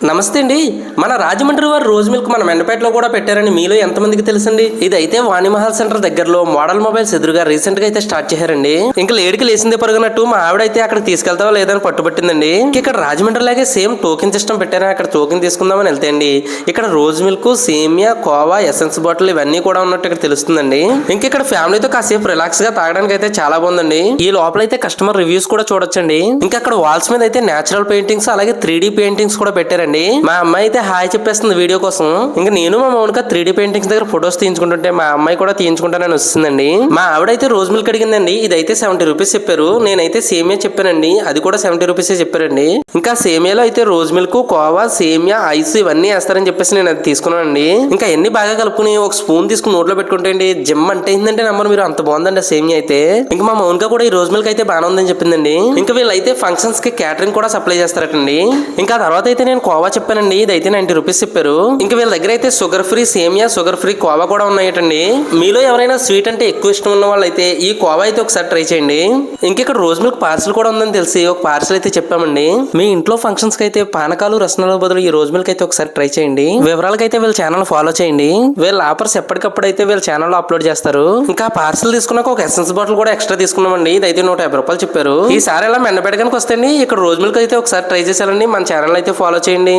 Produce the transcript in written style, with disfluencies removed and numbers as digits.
నమస్తే అండి. మన రాజమండ్రి వారు రోజ్ మిల్క్ మన మెండపేటలో కూడా పెట్టారని మీలో ఎంతమందికి తెలుసండి? ఇదైతే వాణిమహల్ సెంటర్ దగ్గరలో మోడల్ మొబైల్స్ ఎదురుగా రీసెంట్ గా అయితే స్టార్ట్ చేశారండి. ఇంకా లేడికి లేసిందే పరుగునట్టు మా ఆవిడైతే అక్కడికి తీసుకెళ్తావా లేదని పట్టుబట్టిందండి. ఇక్కడ రాజమండ్రి లాగే సేమ్ టోకెన్ సిస్టమ్ పెట్టారని అక్కడ టోకెన్ తీసుకుందామని వెళ్తే అండి ఇక్కడ రోజ్ మిల్క్, సేమియా, కోవా, ఎసెన్స్ బాటిల్ ఇవన్నీ కూడా ఉన్నట్టు ఇక్కడ తెలుస్తుందండి. ఇంకా ఇక్కడ ఫ్యామిలీతో కాసేపు రిలాక్స్ గా తాగడానికి అయితే చాలా బాగుందండి. ఈ లోపల అయితే కస్టమర్ రివ్యూస్ కూడా చూడొచ్చండి. ఇంకా అక్కడ వాల్స్ మీద అయితే నేచురల్ పెయింటింగ్స్ అలాగే 3D పెయింటింగ్స్ కూడా పెట్టారండి. మా అమ్మాయి అయితే హాయ్ చెప్పేస్తుంది వీడియో కోసం. ఇంకా నేను మా మౌనిక 3D పెయింటింగ్స్ దగ్గర ఫొటోస్ తీయించుకుంటుంటే మా అమ్మాయి కూడా తీయించుకుంటానని వస్తుందండి. మా ఆవిడైతే రోజ్ మిల్క్ అడిగిందండి. ఇదైతే 70 రూపీస్ చెప్పారు. నేనైతే సేమియా చెప్పానండి, అది కూడా 70 రూపీస్ చెప్పారండి. ఇంకా సేమియాలో అయితే రోజ్ మిల్క్, కోవా, సేమియా, ఐస్ ఇవన్నీ వేస్తారని చెప్పేసి నేను అది తీసుకున్నానండి. ఇంకా ఎన్ని బాగా కలుపుకుని ఒక స్పూన్ తీసుకుని నోట్లో పెట్టుకుంటే అండి జిమ్ అంటే ఏంటంటే నమ్మరు మీరు, అంత బాగుందండి సేమియా అయితే. ఇంకా మా మౌనిక కూడా ఈ రోజ్ మిల్క్ అయితే బాగానే ఉందని చెప్పిందండి. ఇంకా వీళ్ళైతే ఫంక్షన్స్ కి క్యాటరింగ్ కూడా సప్లై చేస్తారటండి. ఇంకా తర్వాత అయితే నేను కోవా చెప్పానండి, ఇదైతే 90 రూపీస్ చెప్పారు. ఇంకా వీళ్ళ దగ్గర అయితే షుగర్ ఫ్రీ సేమియా, షుగర్ ఫ్రీ కోవా కూడా ఉన్నాయటండి. మీలో ఎవరైనా స్వీట్ అంటే ఎక్కువ ఇష్టం ఉన్న వాళ్ళు అయితే ఈ కోవా అయితే ఒకసారి ట్రై చేయండి. ఇంకా ఇక్కడ రోజ్ మిల్క్ పార్సల్ కూడా ఉందని తెలిసి ఒక పార్సల్ అయితే చెప్పామండి. మీ ఇంట్లో ఫంక్షన్స్ కి అయితే పానకాలు, రసనాల బదులు ఈ రోజ్ మిల్క్ అయితే ఒకసారి ట్రై చేయండి. వివరాలకైతే వీళ్ళ ఛానల్ ఫాలో చేయండి. వీళ్ళ ఆఫర్స్ ఎప్పటికప్పుడు అయితే వీళ్ళ ఛానల్ అప్లోడ్ చేస్తారు. ఇంకా పార్సల్ తీసుకున్నాక ఒక ఎసెన్స్ బాటిల్ కూడా ఎక్స్ట్రా తీసుకున్నామండి. ఇదైతే 150 రూపాయలు చెప్పారు. ఈసారి ఇలా మెండపెట్టడానికి వస్తే ఇక్కడ రోజ్ మిల్క్ అయితే ఒకసారి ట్రై చేశారండి. మన ఛానల్ అయితే ఫాలో చేయండి.